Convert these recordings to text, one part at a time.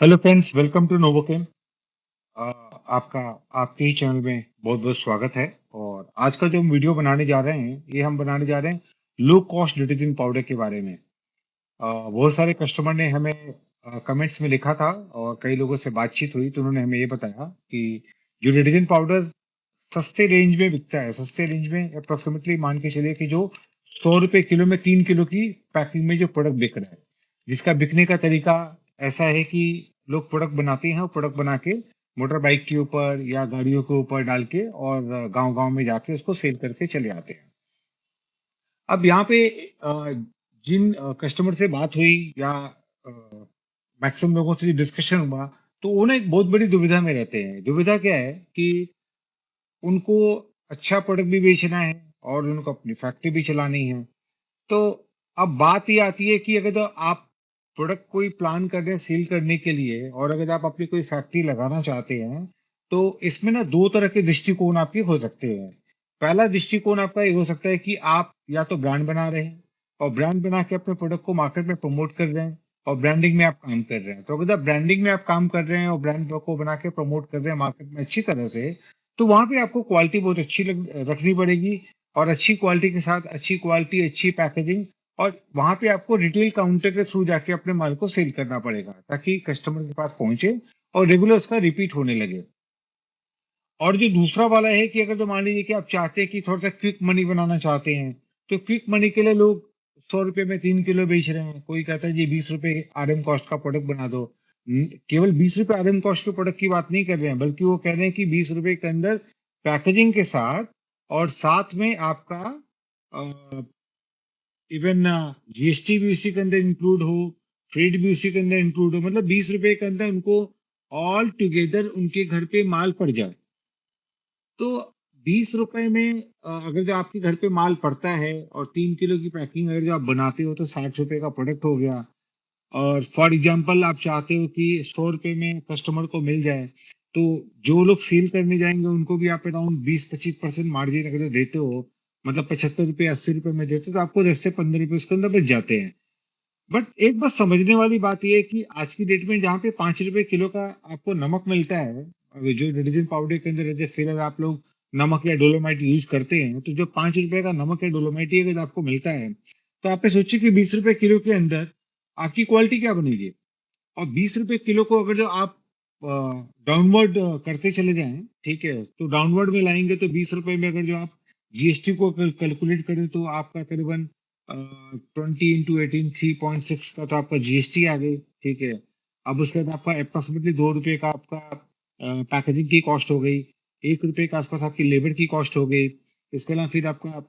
Hello friends, welcome to Novochem. आपका आपके ही channel में बहुत बहुत स्वागत है। और आज का जो हम वीडियो बनाने जा रहे हैं, ये हम बनाने जा रहे हैं लो कॉस्ट डिटर्जेंट पाउडर के बारे में। बहुत सारे कस्टमर ने हमें कमेंट्स में लिखा था और कई लोगों से बातचीत हुई तो उन्होंने हमें ये बताया कि जो डिटर्जेंट पाउडर सस्ते रेंज में बिकता है, सस्ते रेंज में अप्रोक्सीमेटली मान के चलिए कि जो 100 रुपए किलो में 3 किलो की पैकिंग में जो प्रोडक्ट बिक रहा है, जिसका बिकने का तरीका ऐसा है कि लोग प्रोडक्ट बनाते हैं और प्रोडक्ट बना के मोटर बाइक के ऊपर या गाड़ियों के ऊपर डाल के और गांव-गांव में जाके उसको सेल करके चले आते हैं। अब यहाँ पे जिन कस्टमर से बात हुई या मैक्सिमम लोगों से डिस्कशन हुआ, तो वो ना एक बहुत बड़ी दुविधा में रहते हैं। दुविधा क्या है कि उनको अच्छा प्रोडक्ट भी बेचना है और उनको अपनी फैक्ट्री भी चलानी है। तो अब बात ये आती है कि अगर तो आप प्रोडक्ट कोई प्लान कर रहे हैं सेल करने के लिए और अगर आप अपनी कोई फैक्ट्री लगाना चाहते हैं, तो इसमें ना 2 तरह के दृष्टिकोण आपके हो सकते हैं। पहला दृष्टिकोण आपका ये हो सकता है कि आप या तो ब्रांड बना रहे हैं और ब्रांड बना के अपने प्रोडक्ट को मार्केट में प्रमोट कर रहे हैं और ब्रांडिंग में आप काम कर रहे हैं। तो अगर आप ब्रांडिंग में आप काम कर रहे हैं और ब्रांड को बना के प्रमोट कर रहे हैं मार्केट में अच्छी तरह से, तो वहाँ पे आपको क्वालिटी बहुत अच्छी रखनी पड़ेगी और अच्छी क्वालिटी के साथ अच्छी क्वालिटी, अच्छी पैकेजिंग और वहाँ पे आपको रिटेल काउंटर के थ्रू जाके अपने माल को सेल करना पड़ेगा ताकि कस्टमर के पास पहुंचे और रेगुलर उसका रिपीट होने लगे। और जो दूसरा वाला है कि अगर तो मान लीजिए कि आप चाहते हैं कि थोड़ा-सा क्विक मनी बनाना चाहते हैं, तो क्विक मनी के लिए लोग ₹100 में 3 किलो बेच रहे हैं। कोई कहता है जी ₹20 आरएम कॉस्ट का प्रोडक्ट बना दो। केवल ₹20 आरएम कॉस्ट के प्रोडक्ट की बात नहीं कर रहे हैं, बल्कि वो कह रहे हैं कि ₹20 के अंदर पैकेजिंग के साथ और साथ में आपका अ, इवन जीएसटी भी उसी के अंदर इंक्लूड हो, फ्रेट भी उसी के अंदर इंक्लूड हो, मतलब ₹20 के अंदर उनको ऑल टुगेदर उनके घर पे माल पड़ जाए। तो ₹20 में अगर जो आपके घर पे माल पड़ता है और 3 किलो की पैकिंग अगर जो आप बनाते हो तो ₹60 का प्रोडक्ट हो गया। और फॉर एग्जांपल आप चाहते हो कि ₹100 में कस्टमर को मिल जाए, तो जो लोग सेल करने जाएँगे उनको भी आप अराउंड 20-25% मार्जिन अगर जो देते हो, मतलब ₹75 ₹80 में देते हो तो आपको 10 से ₹15 उसके अंदर बच जाते हैं। बट एक बात समझने वाली बात ये है कि आज की डेट में जहाँ पे ₹5 किलो का आपको नमक मिलता है, जो डिटर्जेंट पाउडर के अंदर एज़ ए फिलर आप लोग नमक या डोलोमाइट यूज़ करते हैं, तो जो ₹5 का नमक या डोलोमाइट ही अगर आपको मिलता है, तो आप ये सोचिए कि ₹20 किलो के अंदर आपकी क्वालिटी क्या बनेगी? और ₹20 किलो को अगर जो आप डाउनवर्ड करते चले जाएँ, ठीक है? तो डाउनवर्ड में लाएँगे तो ₹20 में अगर जो आप जीएसटी को कैलकुलेट करें तो आपका करीबन 20 इंटू 18 3.6 का तो आपका जीएसटी आ गई, ठीक है? अब उसके बाद आपका एप्रोक्सिमेटली ₹2 का आपका पैकेजिंग की कॉस्ट हो गई, ₹1 के आसपास आपकी लेबर की कॉस्ट हो गई। इसके अलावा फिर आपका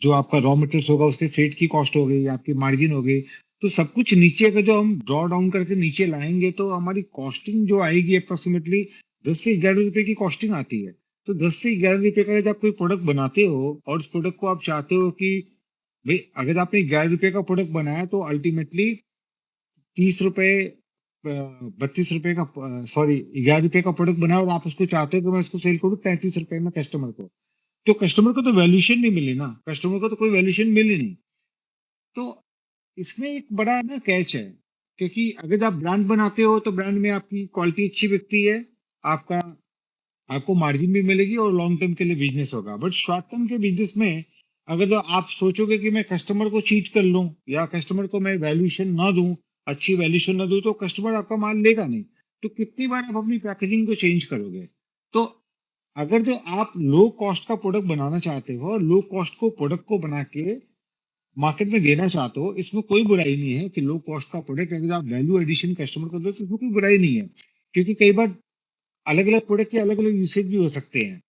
जो आपका रॉ मटेरियल्स होगा उसके फ्रेट की कॉस्ट हो गई, आपकी मार्जिन हो गई। तो सब कुछ नीचे अगर जो हम ड्रॉ डाउन करके नीचे लाएँगे तो हमारी कॉस्टिंग जो आएगी एप्रोक्सिमेटली 10 से ₹11 की कॉस्टिंग आती है। तो 10 से ₹11 का जब आप कोई प्रोडक्ट बनाते हो और उस प्रोडक्ट को आप चाहते हो कि भई अगर आपने ₹11 का प्रोडक्ट बनाया तो अल्टीमेटली ₹30 ₹32 का सॉरी ₹11 का प्रोडक्ट बनाया और आप उसको चाहते हो कि मैं इसको सेल करूँ ₹33 में कस्टमर को। तो कस्टमर को तो वैल्यूएशन नहीं मिली ना, कस्टमर को तो कोई वैल्यूएशन मिली नहीं। तो इसमें एक बड़ा ना कैच है, क्योंकि अगर आप ब्रांड बनाते हो तो ब्रांड में आपकी क्वालिटी अच्छी बिकती है, आपका आपको मार्जिन भी मिलेगी और लॉन्ग टर्म के लिए बिजनेस होगा। बट शॉर्ट टर्म के बिजनेस में अगर जो आप सोचोगे कि मैं कस्टमर को चीट कर लूं या कस्टमर को मैं वैल्यूएशन ना दूं, अच्छी वैल्यूएशन ना दूं, तो कस्टमर आपका माल लेगा नहीं। तो कितनी बार आप अपनी पैकेजिंग को चेंज करोगे? तो अगर जो आप लो कॉस्ट का प्रोडक्ट बनाना चाहते हो, लो कॉस्ट को प्रोडक्ट को बना के मार्केट में देना चाहते हो, इसमें कोई बुराई नहीं है कि लो कॉस्ट का प्रोडक्ट अगर आप वैल्यू एडिशन कस्टमर को दो तो इसमें कोई बुराई नहीं है। क्योंकि कई बार अलग-अलग प्रोडक्ट के अलग-अलग यूसेज भी हो सकते हैं।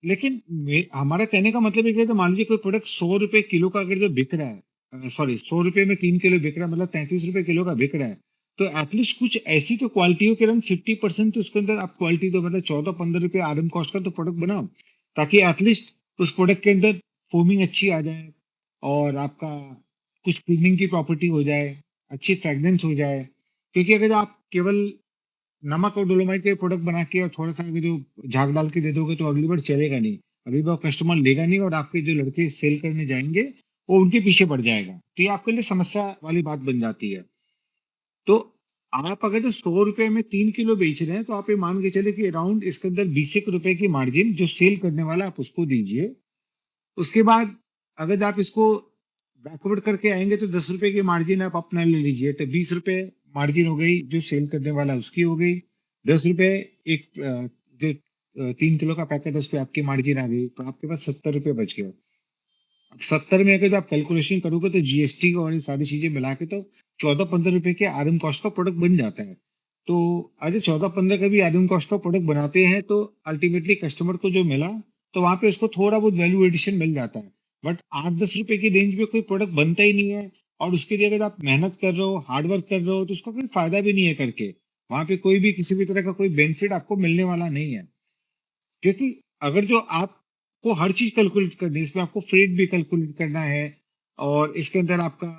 लेकिन हमारा कहने का मतलब ये है कि मान लीजिए कोई प्रोडक्ट ₹100 किलो का अगर जो बिक रहा है, सॉरी ₹100 में 3 किलो बिक रहा है, मतलब ₹33 किलो का बिक रहा है, तो एटलीस्ट कुछ ऐसी तो क्वालिटी हो कि अराउंड 50% तो उसके अंदर आप क्वालिटी दो, मतलब ₹14-15 आरएम कॉस्ट का तो प्रोडक्ट बनाओ, ताकि एटलीस्ट उस प्रोडक्ट के अंदर फोमिंग अच्छी आ जाए और आपका कुछ क्लीनिंग की प्रॉपर्टी हो जाए, अच्छी फ्रेग्रेंस हो जाए। क्योंकि अगर आप केवल नमक और डोलोमाइट के प्रोडक्ट बना के और थोड़ा-सा अगर जो झाग डाल के दे दोगे तो अगली बार चलेगा नहीं। अगली बार कस्टमर लेगा नहीं और आपके जो लड़के सेल करने जाएँगे, वो उनके पीछे पड़ जाएगा। तो ये आपके लिए समस्या वाली बात बन जाती है। तो आप अगर जो 100 रुपए में 3 किलो बेच रहे हैं तो आप ये मान के चले कि अराउंड इसके अंदर 20 एक रुपए की मार्जिन जो सेल करने वाला आप उसको दीजिए। उसके बाद अगर आप इसको बैकवर्ड करके आएंगे तो 10 रुपए की मार्जिन आप अपना ले लीजिए, तो 20 रुपए मार्जिन हो गई, जो सेल करने वाला उसकी हो गई। 10 रुपए एक जो 3 किलो का पैकेट है उस पर आपकी मार्जिन आ गई, तो आपके पास 70 रुपए बच गए। 70 में अगर जो आप कैलकुलेशन करोगे तो जीएसटी और ये सारी चीजें मिला के तो 14-15 रुपए के आरएम कॉस्ट का प्रोडक्ट बन जाता है। तो अगर 14-15 का भी आरएम कॉस्ट का प्रोडक्ट बनाते हैं तो अल्टीमेटली कस्टमर को जो मिला तो वहां पे उसको थोड़ा बहुत वैल्यू एडिशन मिल जाता है। बट 8-10 रुपए की रेंज में कोई प्रोडक्ट बनता ही नहीं है, और उसके लिए अगर आप मेहनत कर रहे हो, हार्डवर्क कर रहे हो, तो उसका कोई फायदा भी नहीं है करके। वहां पे कोई भी किसी भी तरह का कोई बेनिफिट आपको मिलने वाला नहीं है। क्योंकि अगर जो आपको हर चीज कैलकुलेट करनी है, इसमें आपको फ्रेट भी कैलकुलेट करना है, और इसके अंदर आपका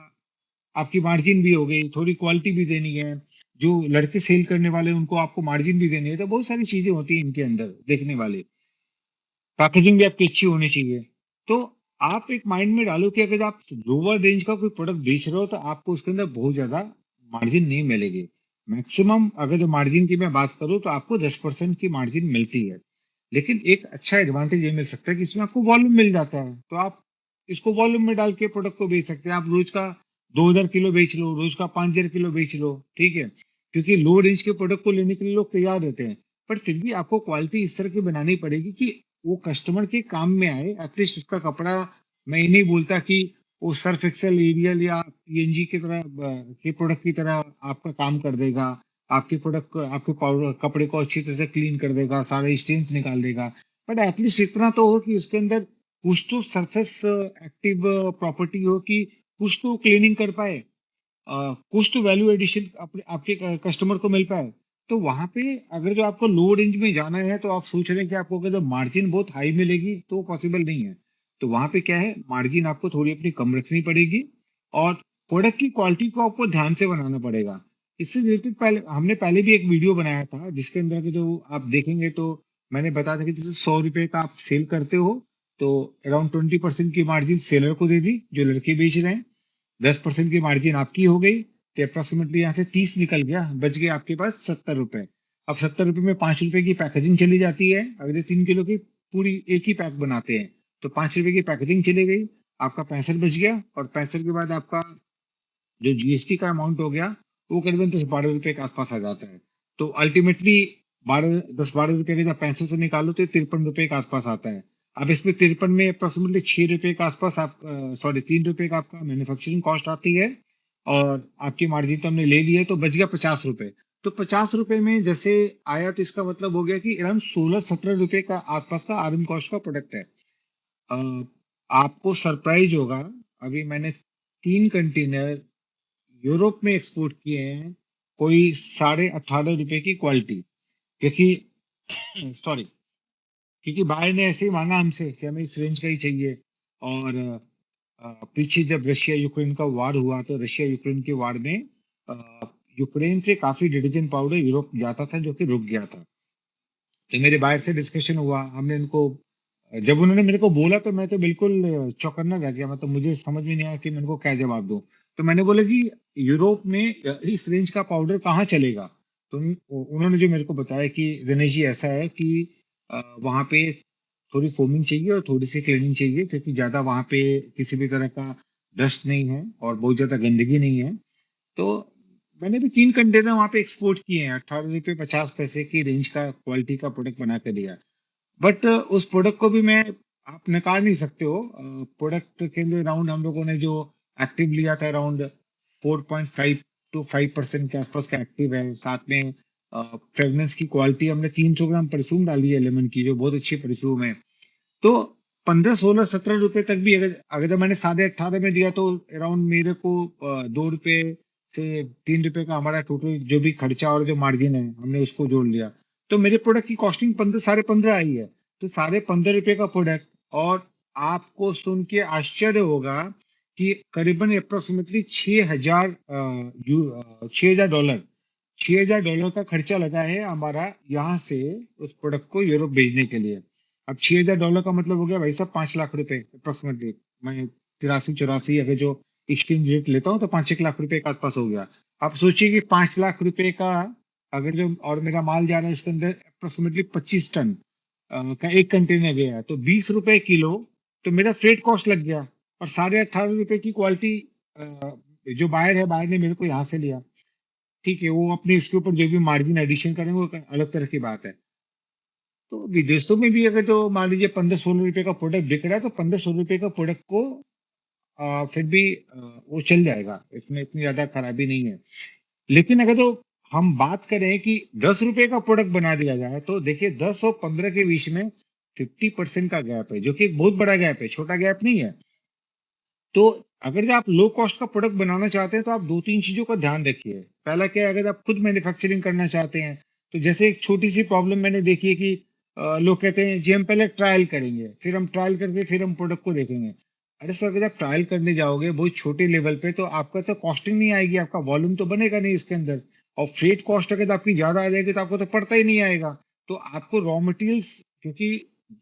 आपकी मार्जिन भी हो गई, थोड़ी क्वालिटी भी देनी है, जो लड़के सेल करने वाले हैं, उनको आपको मार्जिन भी देनी है, तो बहुत सारी चीजें होती हैं इनके अंदर देखने वाले। पैकेजिंग भी आपकी अच्छी होनी चाहिए। तो आप एक माइंड में डालो कि अगर आप लोअर रेंज का कोई प्रोडक्ट बेच रहे हो तो आपको उसके अंदर बहुत ज्यादा मार्जिन नहीं मिलेगी। मैक्सिमम अगर जो मार्जिन की मैं बात करूं तो आपको 10% की मार्जिन मिलती है। लेकिन एक अच्छा एडवांटेज ये मिल सकता है कि इसमें आपको वॉल्यूम मिल जाता है, तो आप इसको वॉल्यूम में डाल के प्रोडक्ट को बेच सकते हैं। आप रोज का 2,000 किलो बेच लो, रोज का 5,000 किलो बेच लो, ठीक है। क्योंकि लो रेंज के प्रोडक्ट को लेने के लिए लोग तैयार रहते हैं, पर फिर भी आपको क्वालिटी इस तरह की बनानी पड़ेगी कि वो कस्टमर के काम में आए। एटलीस्ट उसका कपड़ा, मैं ये नहीं बोलता कि वो सर्फ एक्सेल, एरियल या पीएनजी की तरह के प्रोडक्ट की तरह आपका काम कर देगा। आपके प्रोडक्ट को, आपके पाउडर कपड़े को अच्छी तरह से क्लीन कर देगा, सारे स्टेन्स निकाल देगा। बट एटलीस्ट इतना तो हो कि उसके अंदर कुछ तो सरफेस एक्टिव प्रॉपर्टी हो कि कुछ तो क्लीनिंग कर पाए, कुछ तो वैल्यू एडिशन अपने आपके कस्टमर को मिल पाए। तो वहां पे अगर जो आपको लो रेंज में जाना है तो आप सोच रहे हैं कि आपको अगर मार्जिन बहुत हाई मिलेगी तो पॉसिबल नहीं है। तो वहां पे क्या है, मार्जिन आपको थोड़ी अपनी कम रखनी पड़ेगी, और प्रोडक्ट की क्वालिटी को आपको ध्यान से बनाना पड़ेगा। इससे रिलेटेड पहले हमने पहले भी एक वीडियो बनाया था, जिसके अंदर के जो आप देखेंगे तो मैंने बताया था कि जैसे 100 रुपए का आप सेल करते हो तो अराउंड 20% की मार्जिन सेलर को दे दी जो लड़के बेच रहे हैं, 10% की मार्जिन आपकी हो गई, तो अप्रोक्सीमेटली यहाँ से 30 निकल गया, बच गए आपके पास 70 रुपए। अब 70 रुपए में 5 रुपए की पैकेजिंग चली जाती है। अगर ये 3 किलो की पूरी एक ही पैक बनाते हैं तो 5 रुपए की पैकेजिंग चली गई, आपका 65 बच गया, और 65 के बाद आपका जो जीएसटी का अमाउंट हो गया वो करीबन 10-12 रुपए के आसपास आ जाता है। तो अल्टीमेटली 10-12 रुपए के जब 65 से निकालो तो 53 रुपए के आसपास आता है। अब इसमें 53 में अप्रोक्सीमेटली 6 रुपए के आसपास आप, सॉरी, 3 रुपए का आपका मैन्युफैक्चरिंग कॉस्ट आती है, और आपकी मार्जिन तो हमने ले ली है, तो बच गया 50 रुपए। तो 50 रुपए में जैसे आया तो इसका मतलब हो गया कि अराउंड 16-17 रुपए का आसपास का आरएम कॉस्ट का प्रोडक्ट है। अ, आपको सरप्राइज होगा, अभी मैंने 3 कंटेनर यूरोप में एक्सपोर्ट किए हैं, कोई 18.5 रुपए की क्वालिटी। क्योंकि सॉरी, क्योंकि बायर ने ऐसे ही मांगा हमसे कि हमें इस रेंज का ही चाहिए। और पीछे जब रशिया यूक्रेन का वार हुआ तो रशिया यूक्रेन के वार में यूक्रेन से काफी डिटर्जेंट पाउडर यूरोप जाता था जो कि रुक गया था। तो मेरे बायर से डिस्कशन हुआ, हमने उनको, जब उन्होंने मेरे को बोला तो मैं तो बिल्कुल चौकन्ना रह गया, मतलब मुझे समझ में नहीं आया कि मैं उनको क्या जवाब दूं। तो मैंने बोला कि यूरोप में इस रेंज का पाउडर कहाँ चलेगा। तो उन्होंने जो मेरे को बताया कि दिनेश जी ऐसा है कि वहाँ पे थोड़ी फोमिंग चाहिए और थोड़ी सी क्लीनिंग चाहिए, क्योंकि ज्यादा वहाँ पे किसी भी तरह का डस्ट नहीं है और बहुत ज्यादा गंदगी नहीं है। तो मैंने भी 3 कंटेनर वहाँ पे एक्सपोर्ट किए हैं, 18 रुपये 50 पैसे की रेंज का क्वालिटी का प्रोडक्ट बना के दिया। बट उस प्रोडक्ट को भी मैं, आप नकार नहीं सकते हो। प्रोडक्ट के लिए राउंड हम लोगों ने जो एक्टिव लिया था अराउंड 4.5 to 5% के आसपास का एक्टिव है। साथ में फ्रेगनेंस की क्वालिटी हमने 300 ग्राम परफ्यूम डाली है लेमन की, जो बहुत अच्छी परफ्यूम है। तो 15, 16, 17 रुपए तक भी अगर अगर मैंने 18.5 में दिया तो अराउंड मेरे को 2 रुपए से 3 रुपए का हमारा टोटल जो भी खर्चा और जो मार्जिन है हमने उसको जोड़ लिया। तो मेरे प्रोडक्ट की कॉस्टिंग 15, 15.5 आई है। तो 15.5 रुपए का प्रोडक्ट, और आपको सुन के आश्चर्य होगा कि करीबन अप्रोक्सीमेटली 6,000 $6,000 का खर्चा लगा है हमारा यहाँ से उस प्रोडक्ट को यूरोप भेजने के लिए। अब $6,000 का मतलब हो गया भाई साहब 5 लाख रुपए अप्रोक्सीमेटली। मैं 83-84 अगर जो एक्सचेंज रेट लेता हूँ तो 5-1 लाख रुपए के आसपास हो गया। आप सोचिए कि 5 लाख रुपए का अगर जो और मेरा माल जा रहा है इसके अंदर अप्रोक्सीमेटली 25 टन का एक कंटेनर गया तो 20 रुपए किलो, तो मेरा फ्रेट कॉस्ट लग गया और 18.5 रुपए की क्वालिटी जो बायर है, बायर ने मेरे को यहाँ से लिया। ठीक है, वो अपने इसके ऊपर जो भी मार्जिन एडिशन करेंगे वो एक अलग तरह की बात है। तो विदेशों में भी अगर जो मान लीजिए 15-16 रुपए का प्रोडक्ट बिक रहा है तो 15-16 रुपए का प्रोडक्ट को फिर भी वो चल जाएगा, इसमें इतनी ज्यादा खराबी नहीं है। लेकिन अगर तो हम बात करें कि 10 रुपए का प्रोडक्ट बना दिया जाए तो देखिए 10 और 15 के बीच में 50% का गैप है, जो कि एक बहुत बड़ा गैप है, छोटा गैप नहीं है। तो अगर जो आप लो कॉस्ट का प्रोडक्ट बनाना चाहते हैं तो आप 2-3 चीजों का ध्यान रखिए। पहला क्या है, अगर आप खुद मैन्युफैक्चरिंग करना चाहते हैं तो जैसे एक छोटी सी प्रॉब्लम मैंने देखी है कि लोग कहते हैं जी हम पहले ट्रायल करेंगे, फिर हम ट्रायल करके फिर हम प्रोडक्ट को देखेंगे। अरे सर, अगर आप ट्रायल करने जाओगे बहुत छोटे लेवल पे तो आपका तो कॉस्टिंग नहीं आएगी, आपका वॉल्यूम तो बनेगा नहीं इसके अंदर। और फ्रेट कॉस्ट अगर आपकी ज्यादा आ जाएगी तो आपको तो पड़ता ही नहीं आएगा। तो आपको रॉ मटेरियल्स, क्योंकि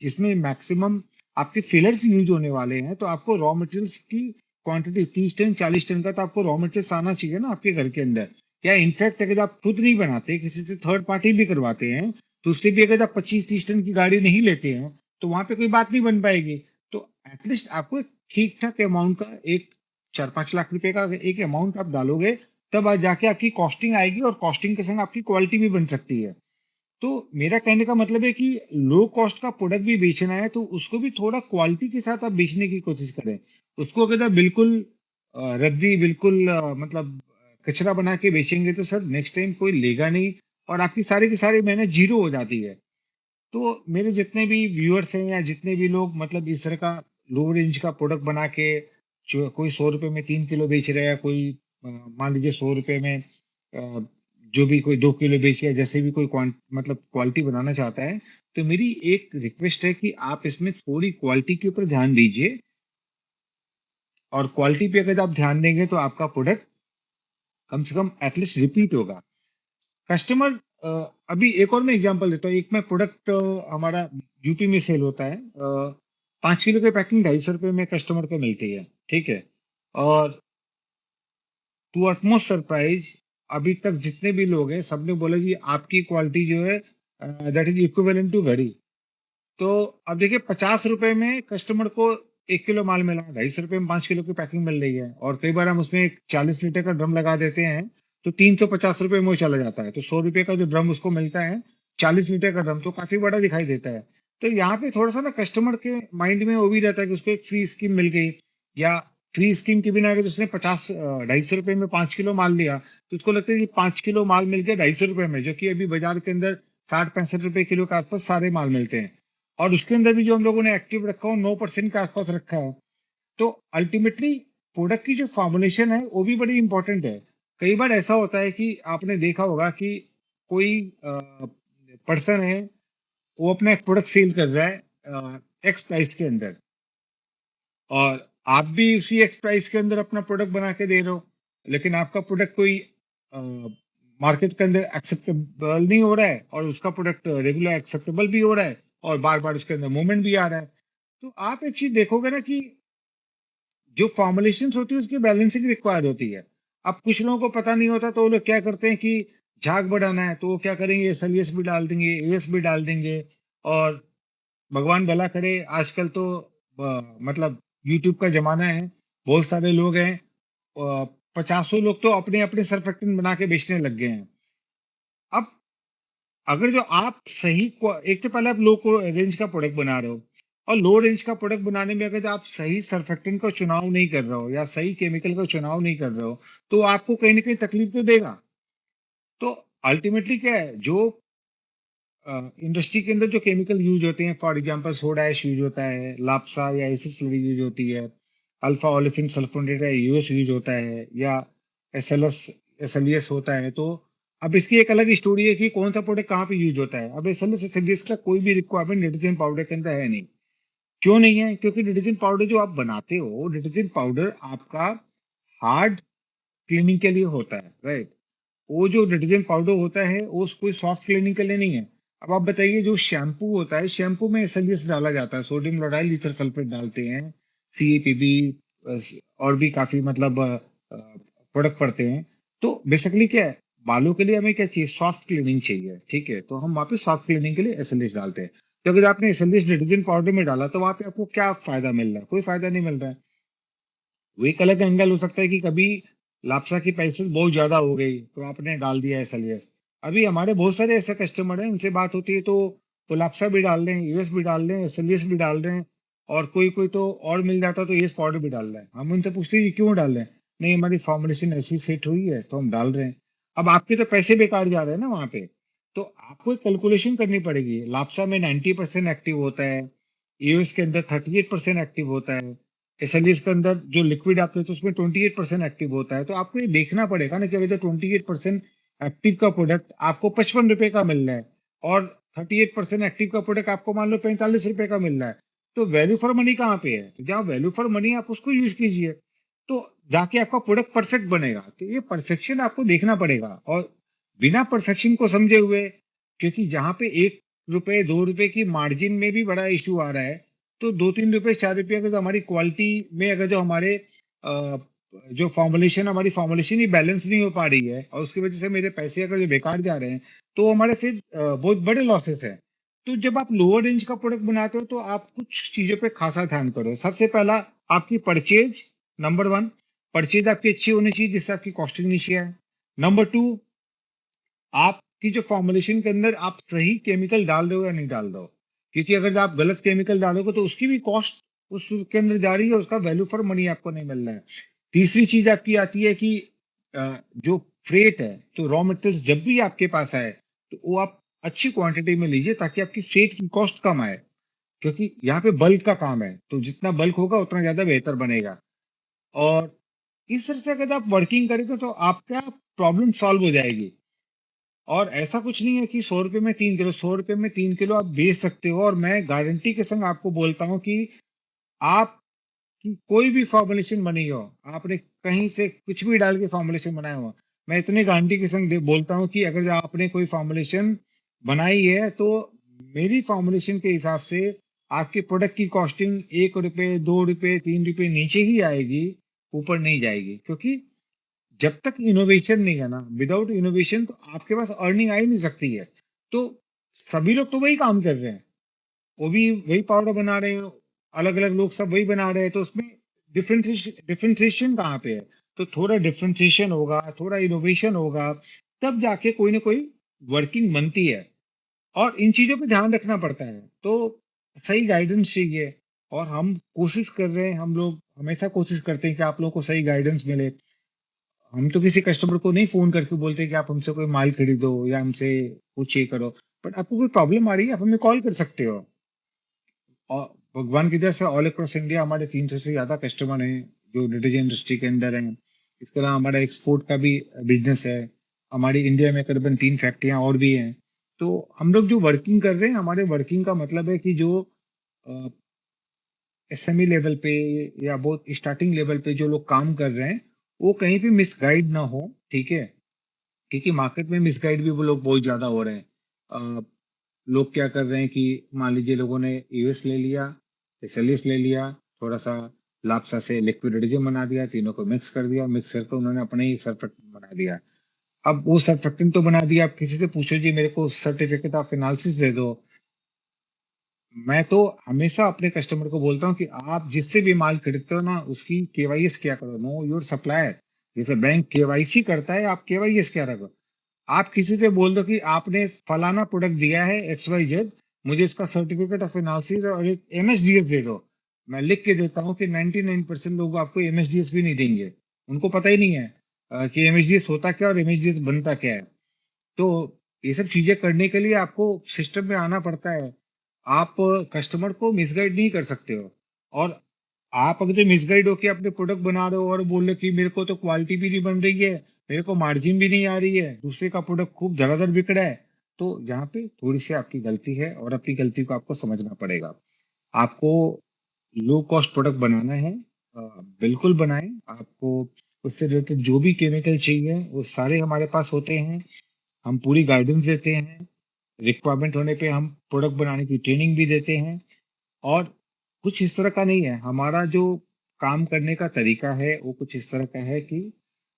जिसमें मैक्सिमम आपके फिलर्स यूज होने वाले हैं, तो आपको रॉ मटेरियल्स की क्वांटिटी 30 टन 40 टन का तो आपको रॉ मटेरियल्स आना चाहिए ना आपके घर के अंदर। या इनफैक्ट अगर आप खुद नहीं बनाते, किसी से थर्ड पार्टी भी करवाते हैं, तो उससे भी अगर आप 25-30 टन की गाड़ी नहीं लेते हैं तो वहां पे कोई बात नहीं बन पाएगी। तो एटलीस्ट आपको एक ठीक ठाक अमाउंट का एक 4-5 लाख रुपए का एक अमाउंट आप डालोगे, तब आज जाके आपकी कॉस्टिंग आएगी और कॉस्टिंग के संग आपकी क्वालिटी भी बन सकती है। तो मेरा कहने का मतलब है कि लो कॉस्ट का प्रोडक्ट भी बेचना है तो उसको भी थोड़ा क्वालिटी के साथ आप बेचने की कोशिश करें। उसको अगर आप बिल्कुल रद्दी, बिल्कुल मतलब कचरा बना के बेचेंगे तो सर नेक्स्ट टाइम कोई लेगा नहीं और आपकी सारी की सारी मेहनत जीरो हो जाती है। तो मेरे जितने भी व्यूअर्स हैं या जितने भी लोग मतलब इस तरह का लो रेंज का प्रोडक्ट बना के, जो कोई 100 रुपए में 3 किलो बेच रहा है, कोई मान लीजिए 100 रुपए में जो भी कोई 2 किलो बेच या जैसे भी कोई मतलब क्वालिटी बनाना चाहता है, तो मेरी एक रिक्वेस्ट है कि आप इसमें थोड़ी क्वालिटी के ऊपर ध्यान दीजिए। और क्वालिटी पे अगर आप ध्यान देंगे तो आपका प्रोडक्ट कम से कम एटलीस्ट रिपीट होगा। कस्टमर अभी एक और मैं एग्जांपल देता हूँ। एक मैं प्रोडक्ट हमारा यूपी में सेल होता है, 5 किलो की पैकिंग 250 रुपए में कस्टमर को मिलती है। ठीक है, और टू अटमोस्ट सरप्राइज अभी तक जितने भी लोग हैं सबने बोला जी आपकी क्वालिटी जो है दैट इज इक्विवेलेंट टू घड़ी। तो अब देखिए 50 रुपए में कस्टमर को 1 किलो माल मिला, 250 रुपए में 5 किलो की पैकिंग मिल रही है, और कई बार हम उसमें एक 40 लीटर का ड्रम लगा देते हैं तो 350 रुपए में वो चला जाता है। तो 100 रुपए का जो ड्रम उसको मिलता है, 40 लीटर का ड्रम, तो काफी बड़ा दिखाई देता है। तो यहाँ पे थोड़ा सा ना कस्टमर के माइंड में वो भी रहता है कि उसको एक फ्री स्कीम मिल गई, या फ्री स्कीम के बिना अगर उसने 250 रुपए में 5 किलो माल लिया तो उसको लगता है कि 5 किलो माल मिल गया 250 रुपए में, जो कि अभी बाजार के अंदर 60-65 रुपए किलो के आसपास सारे माल मिलते हैं। और उसके अंदर भी जो हम लोगों ने एक्टिव रखा हो 9% के आसपास रखा है। तो अल्टीमेटली प्रोडक्ट की जो फॉर्मुलेशन है वो भी बड़ी इंपॉर्टेंट है। कई बार ऐसा होता है कि आपने देखा होगा कि कोई पर्सन है, वो अपना एक प्रोडक्ट सेल कर रहा है एक्स प्राइस के अंदर, और आप भी उसी एक्स प्राइस के अंदर अपना प्रोडक्ट बना के दे रहे हो, लेकिन आपका प्रोडक्ट कोई मार्केट के अंदर एक्सेप्टेबल नहीं हो रहा है और उसका प्रोडक्ट रेगुलर एक्सेप्टेबल भी हो रहा है और बार बार उसके अंदर मूवमेंट भी आ रहा है। तो आप एक चीज देखोगे ना कि जो फॉर्मुलेशन होती है उसकी बैलेंसिंग रिक्वायर्ड होती है। अब कुछ लोगों को पता नहीं होता तो वो लोग क्या करते हैं कि झाग बढ़ाना है तो वो क्या करेंगे, एसएलएस भी डाल देंगे, एएस भी डाल देंगे। और भगवान भला करे, आजकल तो मतलब यूट्यूब का जमाना है, बहुत सारे लोग हैं, 50 लोग तो अपने अपने सरफेक्टेंट बना के बेचने लग गए हैं। अब अगर जो आप सही एक तो पहले आप लो रेंज का प्रोडक्ट बना रहे हो, और लो रेंज का प्रोडक्ट बनाने में अगर आप सही सरफेक्टेंट का चुनाव नहीं कर रहे हो या सही केमिकल का चुनाव नहीं कर रहे हो तो आपको कहीं ना कहीं तकलीफ तो देगा। तो अल्टीमेटली क्या है, जो इंडस्ट्री के अंदर जो केमिकल यूज होते हैं, for example soda ash use होता है, लाप्सा या एसिड स्लरी यूज होती है, अल्फा ओलिफिन सल्फोनेट या यूएस यूज होता है, या एसएलएस एसएलएस होता है। तो अब इसकी एक अलग स्टोरी है कि कौन सा प्रोडक्ट कहाँ पे यूज होता है। अब एसएलएस एसएलएस का कोई भी रिक्वायरमेंट डिटर्जेंट पाउडर के अंदर है नहीं। क्यों नहीं है? क्योंकि डिटर्जेंट पाउडर जो आप बनाते हो, डिटर्जेंट पाउडर आपका हार्ड क्लीनिंग के लिए होता है, राइट। वो जो डिटर्जेंट पाउडर होता है वो कोई सॉफ्ट क्लीनिंग के लिए नहीं है। अब आप बताइए, जो शैम्पू होता है, शैम्पू में एसएलएस डाला जाता है, सोडियम क्लोराइड ईथर सल्फेट डालते हैं, सीएपीबी, और भी काफ़ी मतलब प्रोडक्ट पड़ते हैं। तो बेसिकली क्या है, बालों के लिए हमें क्या चाहिए? सॉफ्ट क्लीनिंग चाहिए, ठीक है? तो हम वहाँ पे सॉफ्ट क्लीनिंग के लिए एसएलएस डालते हैं। तो अगर आपने एसएलएस डिटर्जेंट पाउडर में डाला, तो वहाँ पे आपको क्या फ़ायदा मिल रहा है? कोई फ़ायदा नहीं मिल रहा है। वो एक अलग एंगल हो सकता है कि कभी लाप्सा की प्राइसेस बहुत ज़्यादा हो गई, तो आपने डाल दिया एसएलएस। अभी हमारे बहुत सारे ऐसे कस्टमर हैं, उनसे बात होती है तो वो लाप्सा भी डाल रहे हैं, यूएस भी डाल रहे हैं, एसएलएस भी डाल रहे हैं और कोई-कोई तो और मिल जाता है तो यूएस पाउडर भी डाल रहा है। हम उनसे पूछते हैं, "ये क्यों डाल रहे हैं?" "नहीं, हमारी फॉर्मुलेशन ऐसी सेट हुई है, तो हम डाल रहे हैं।" अब आपके तो पैसे बेकार जा रहे हैं ना वहाँ पे। तो आपको एक कैलकुलेशन करनी पड़ेगी। लाप्सा में 90% एक्टिव होता है, यूएस के अंदर 38% एक्टिव होता है। एसएलएस के अंदर जो लिक्विड आप लेते हो उसमें 28% एक्टिव होता है। तो आपको ये देखना पड़ेगा ना कि अगर जो 28% एक्टिव का प्रोडक्ट आपको ₹55 का मिल रहा है और 38% एक्टिव का प्रोडक्ट आपको मान लो ₹45 का मिल रहा है, तो वैल्यू फॉर मनी कहाँ पे है? तो जहाँ वैल्यू फॉर मनी है आप उसको यूज़ कीजिए। तो जाके आपका प्रोडक्ट परफेक्ट बनेगा। तो ये परफेक्शन आपको देखना पड़ेगा और बिना परफेक्शन को समझे हुए, क्योंकि जहाँ पे ₹1 ₹2 की मार्जिन में भी बड़ा इश्यू आ रहा है, तो 2-3 रुपए, 4 रुपए अगर जो हमारी क्वालिटी में अगर जो हमारे जो फॉर्मुलेशन ही बैलेंस नहीं हो पा रही है और उसकी वजह से मेरे पैसे अगर जो बेकार जा रहे हैं, तो हमारे फिर बहुत बड़े लॉसेस हैं। तो जब आप लोअर रेंज का प्रोडक्ट बनाते हो, तो आप कुछ चीज़ों पे खासा ध्यान करो। सबसे पहला आपकी परचेज़, नंबर 1 परचेज़ आपकी अच्छी होनी चाहिए जिससे आपकी कॉस्टिंग नीचे आए। नंबर 2 आपकी जो फॉर्मुलेशन के अंदर आप सही केमिकल डाल रहे हो या नहीं डाल रहे हो। क्योंकि अगर आप गलत केमिकल डालोगे तो उसकी भी कॉस्ट उसके अंदर जा रही है, उसका वैल्यू फॉर मनी आपको नहीं मिल रहा है। तीसरी चीज़ आपकी आती है कि जो फ्रेट है, तो रॉ मटेरियल्स जब भी आपके पास आए, तो वो आप अच्छी क्वांटिटी में लीजिए ताकि आपकी फ्रेट की कॉस्ट कम आए। क्योंकि यहाँ पे बल्क का काम है, तो जितना बल्क होगा उतना ज़्यादा बेहतर बनेगा। और इस तरह से अगर आप वर्किंग करेंगे तो आपका प्रॉब्लम सॉल्व हो जाएगी। और ऐसा कुछ नहीं है कि ₹100 में 3 किलो, ₹100 में 3 किलो आप बेच सकते हो और मैं गारंटी के संग आपको बोलता हूँ कि आपकी कोई भी फ़ॉर्मुलेशन बनी हो, आपने कहीं से कुछ भी डाल के फ़ॉर्मुलेशन बनाया हो, मैं इतनी गारंटी के संग दे बोलता हूँ कि अगर जो आपने कोई फ़ॉर्मुलेशन बनाई है, तो मेरी फ़ॉर्मुलेशन के हिसाब से आपके प्रोडक्ट की कॉस्टिंग ₹1, ₹2, ₹3 नीचे ही आएगी, ऊपर नहीं जाएगी। क्योंकि जब तक इनोवेशन नहीं है ना, विदाउट इनोवेशन तो आपके पास अर्निंग आ ही नहीं सकती है। तो सभी लोग तो वही काम कर रहे हैं, वो भी वही पाउडर बना रहे हैं, अलग-अलग लोग सब वही बना रहे हैं, तो उसमें डिफरेंशिएशन कहाँ पे है? तो थोड़ा डिफरेंशिएशन होगा, थोड़ा इनोवेशन होगा, तब जाके कोई ना कोई वर्किंग बनती है और इन चीज़ों पे ध्यान रखना पड़ता है। तो सही गाइडेंस चाहिए और हम कोशिश कर रहे हैं, हम लोग हमेशा कोशिश करते हैं कि आप लोगों को सही गाइडेंस मिले। हम तो किसी कस्टमर को नहीं फ़ोन करके बोलते कि आप हमसे कोई माल खरीदो या हमसे कुछ ये करो। बट आपको कोई प्रॉब्लम आ रही है, आप हमें कॉल कर सकते हो। और भगवान की दया से ऑल अक्रॉस इंडिया हमारे 300 से ज़्यादा कस्टमर हैं, जो डिटर्जेंट इंडस्ट्री के अंदर हैं। इसके अलावा हमारा एक्सपोर्ट का भी बिज़नेस है। हमारी इंडिया में करीबन 3 फैक्ट्रियाँ और भी हैं। तो हम लोग जो वर्किंग कर रहे हैं, हमारे वर्किंग का मतलब है कि जो अ, एसएमई लेवल पे या बहुत स्टार्टिंग लेवल पे जो लोग काम कर रहे हैं, वो कहीं भी मिसगाइड ना हो, ठीक है? क्योंकि मार्केट में मिसगाइड भी वो लोग बहुत ज़्यादा हो रहे हैं। लोग क्या कर रहे हैं कि मान लीजिए लोगों ने यूएस ले लिया, एसएलएस ले लिया, थोड़ा-सा लाप्सा से लिक्विड डिटर्जेंट बना दिया, तीनों को मिक्स कर दिया, मिक्स करके उन्होंने अपने ही सर्फेक्टेंट बना दिया। अब वो सर्फेक्टेंट तो बना दिया, आप किसी से पूछो जी मेरे को सर्टिफिकेट ऑफ एनालिसिस दे दो। मैं तो हमेशा अपने कस्टमर को बोलता हूँ कि आप जिससे भी माल खरीदते हो ना, उसकी केवाईएस किया करो, नो योर सप्लायर। जैसे बैंक केवाईसी करता है, आप केवाईएस किया रखो। आप किसी से बोल दो कि आपने फलाना प्रोडक्ट दिया है एक्स वाई जेड, मुझे इसका सर्टिफिकेट ऑफ एनालिसिस और एक एमएसडीएस दे दो। मैं लिख के देता हूँ कि 99% लोग आपको एमएसडीएस भी नहीं देंगे। उनको पता ही नहीं है कि एमएसडीएस होता क्या और एमएसडीएस बनता क्या है। तो ये सब चीजें करने के लिए आपको सिस्टम में आना पड़ता है। आप कस्टमर को मिसगाइड नहीं कर सकते हो और आप अगर मिसगाइड होके अपने प्रोडक्ट बना रहे हो और बोल रहे हो कि मेरे को तो क्वालिटी भी नहीं बन रही है, मेरे को मार्जिन भी नहीं आ रही है, दूसरे का प्रोडक्ट खूब धड़ाधड़ बिक रहा है, तो यहाँ पे थोड़ी सी आपकी गलती है और अपनी गलती को आपको समझना पड़ेगा। आपको लो कॉस्ट प्रोडक्ट बनाना है, बिल्कुल बनाएं। आपको उससे रिलेटेड जो भी केमिकल चाहिए वो सारे हमारे पास होते हैं। हम पूरी गाइडेंस देते हैं। रिक्वायरमेंट होने पे हम प्रोडक्ट बनाने की ट्रेनिंग भी देते हैं और कुछ इस तरह का नहीं है। हमारा जो काम करने का तरीका है वो कुछ इस तरह का है कि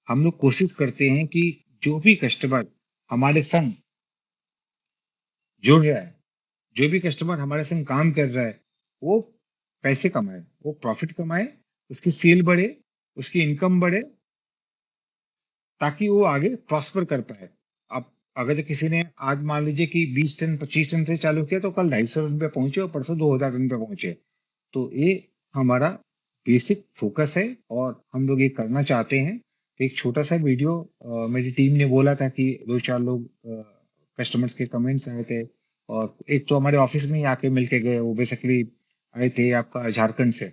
हम लोग कोशिश करते हैं कि जो भी कस्टमर हमारे संग जुड़ रहा है, जो भी कस्टमर हमारे संग काम कर रहा है, वो पैसे कमाए, वो प्रॉफिट कमाए, उसकी सेल बढ़े, उसकी इनकम बढ़े, ताकि वो आगे प्रॉस्पर कर पाए। अब अगर किसी ने आज मान लीजिए कि 20 टन 25 टन से चालू किया तो कल 250 टन पे पहुंचे और परसों 2000 टन पे पहुंचे। तो ये हमारा बेसिक फोकस है और हम लोग ये करना चाहते हैं। एक छोटा सा वीडियो मेरी टीम ने बोला था कि 2-4 लोग कस्टमर्स के कमेंट्स आए थे और एक तो हमारे ऑफिस में ही आके मिलके गए। वो बेसिकली आए थे आपका झारखंड से,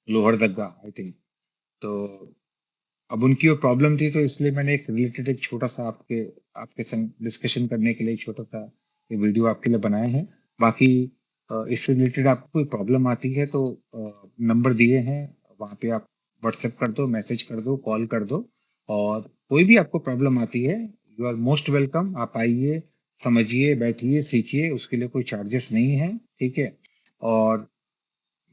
लोहरदग्गा आई थिंक। तो अब उनकी वो प्रॉब्लम थी तो इसलिए मैंने एक रिलेटेड एक छोटा सा आपके आपके संग डिस्कशन करने के लिए एक छोटा सा ये वीडियो आपके लिए बनाए हैं। बाकी इससे रिलेटेड आपको कोई प्रॉब्लम आती है तो नंबर दिए हैं, वहाँ पे आप व्हाट्सएप कर दो, मैसेज कर दो, कॉल कर दो। और कोई भी आपको प्रॉब्लम आती है, यू आर मोस्ट वेलकम। आप आइए, समझिए, बैठिए, सीखिए, उसके लिए कोई चार्जेस नहीं है, ठीक है। और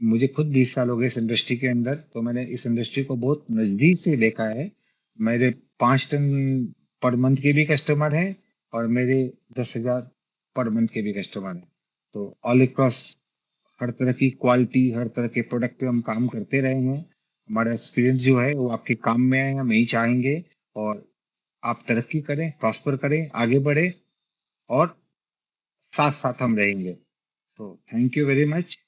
मुझे खुद 20 साल हो गए इस इंडस्ट्री के अंदर, तो मैंने इस इंडस्ट्री को बहुत नजदीक से देखा है। मेरे 5 टन पर मंथ के भी कस्टमर हैं और मेरे 10,000 पर मंथ के भी कस्टमर हैं। तो ऑल अक्रॉस हर तरह की क्वालिटी, हर तरह के प्रोडक्ट पे हम काम करते रहे हैं। हमारा एक्सपीरियंस जो है वो आपके काम में आए, हम यही चाहेंगे। और आप तरक्की करें, प्रॉस्पर करें, आगे बढ़े और साथ साथ हम रहेंगे। तो थैंक यू वेरी मच।